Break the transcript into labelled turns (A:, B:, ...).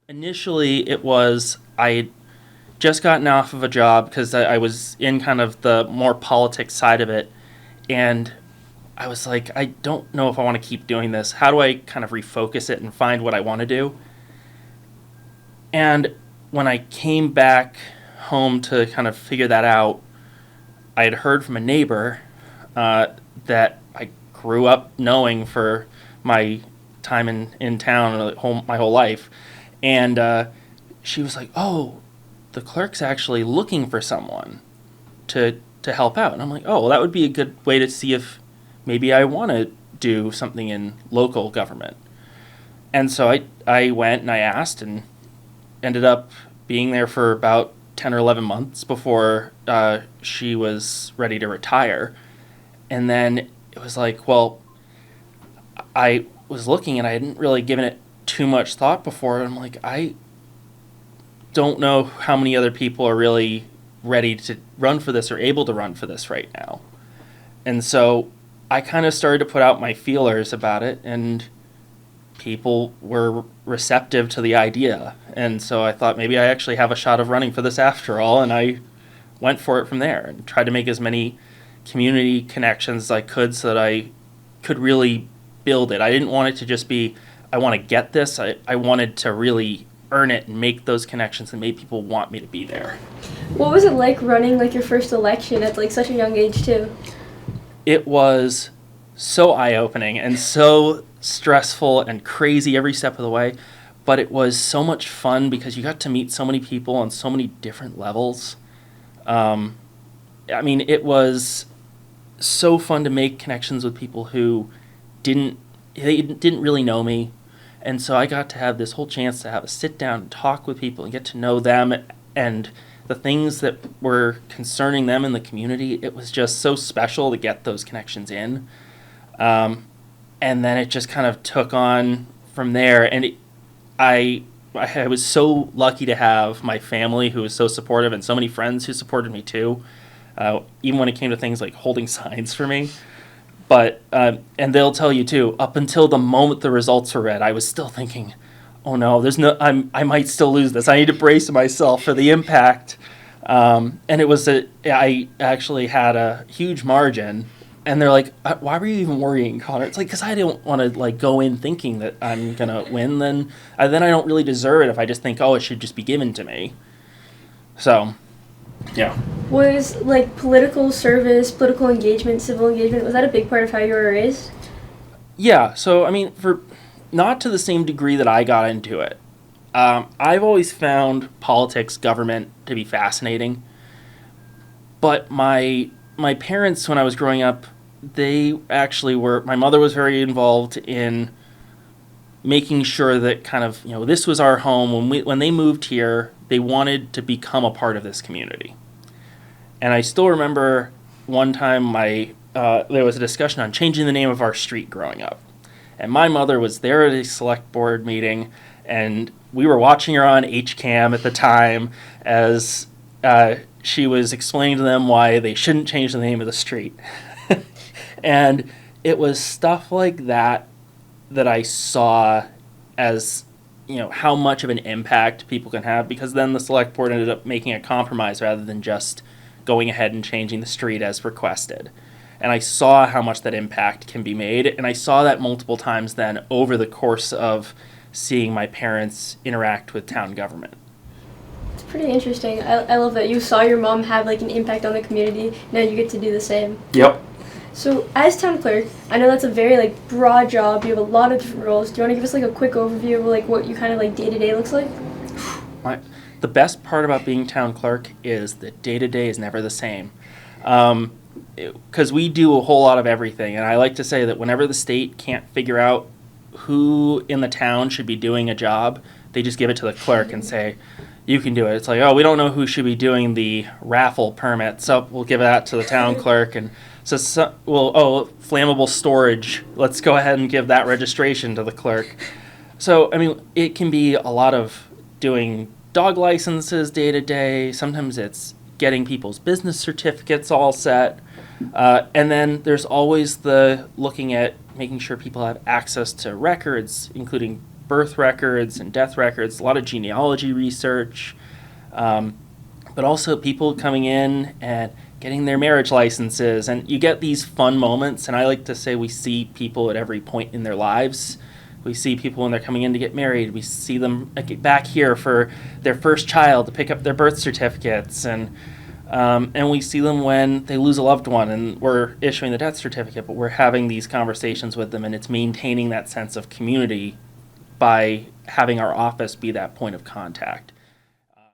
A: Initially, it was I had just gotten off of a job because I was in kind of the more politics side of it, and I was like, I don't know if I want to keep doing this. How do I kind of refocus it and find what I want to do? And when I came back home to kind of figure that out, I had heard from a neighbor uh, that I grew up knowing for my time in town my whole life. And she was like, "Oh, the clerk's actually looking for someone to help out." And I'm like, "Oh, well, that would be a good way to see if maybe I want to do something in local government." And so I went and I asked and ended up being there for about 10 or 11 months before she was ready to retire. And then it was like, well, I was looking and I hadn't really given it too much thought before. I'm like, I don't know how many other people are really ready to run for this or able to run for this right now. And so I kind of started to put out my feelers about it, and people were receptive to the idea. And so I thought maybe I actually have a shot of running for this after all, and I went for it from there and tried to make as many community connections as I could so that I could really build it. I didn't want it to just be, I want to get this. I wanted to really earn it and make those connections and make people want me to be there.
B: What was it like running like your first election at like such a young age too?
A: It was so eye-opening and so stressful and crazy every step of the way, but it was so much fun because you got to meet so many people on so many different levels. Um, I mean, it was so fun to make connections with people who didn't really know me, and so I got to have this whole chance to have a sit down and talk with people and get to know them and the things that were concerning them in the community. It was just so special to get those connections in. And then it just kind of took on from there. And I was so lucky to have my family who was so supportive and so many friends who supported me too, even when it came to things like holding signs for me. But and they'll tell you too, up until the moment the results were read, I was still thinking, oh no, I might still lose this. I need to brace myself for the impact. And I actually had a huge margin, and they're like, why were you even worrying, Connor? It's like, because I don't want to like go in thinking that I'm gonna win. Then I don't really deserve it if I just think, oh, it should just be given to me. So, yeah.
B: Was like political service, political engagement, civil engagement, was that a big part of how you were raised?
A: Yeah, so I mean, for not to the same degree that I got into it, I've always found politics, government to be fascinating. But my parents, when I was growing up, they actually were. My mother was very involved in making sure that kind of this was our home. When they moved here, they wanted to become a part of this community. And I still remember one time there was a discussion on changing the name of our street growing up. And my mother was there at a select board meeting, and we were watching her on HCAM at the time as she was explaining to them why they shouldn't change the name of the street. And it was stuff like that that I saw as how much of an impact people can have, because then the select board ended up making a compromise rather than just going ahead and changing the street as requested. And I saw how much that impact can be made, and I saw that multiple times then over the course of seeing my parents interact with town government.
B: It's pretty interesting. I love that you saw your mom have like an impact on the community. Now you get to do the same.
A: Yep.
B: So as town clerk, I know that's a very like broad job. You have a lot of different roles. Do you want to give us like a quick overview of like what you kind of like day to day looks like?
A: The best part about being town clerk is that day to day is never the same. Because we do a whole lot of everything, and I like to say that whenever the state can't figure out who in the town should be doing a job, they just give it to the clerk and say, you can do it. It's like, oh, we don't know who should be doing the raffle permit, so we'll give that to the town clerk. And flammable storage, let's go ahead and give that registration to the clerk. So, I mean, it can be a lot of doing dog licenses day to day. Sometimes it's getting people's business certificates all set. And then there's always the looking at making sure people have access to records, including birth records and death records, a lot of genealogy research, but also people coming in and getting their marriage licenses. And you get these fun moments, and I like to say we see people at every point in their lives. We see people when they're coming in to get married. We see them back here for their first child to pick up their birth certificates, and we see them when they lose a loved one and we're issuing the death certificate, but we're having these conversations with them, and it's maintaining that sense of community by having our office be that point of contact.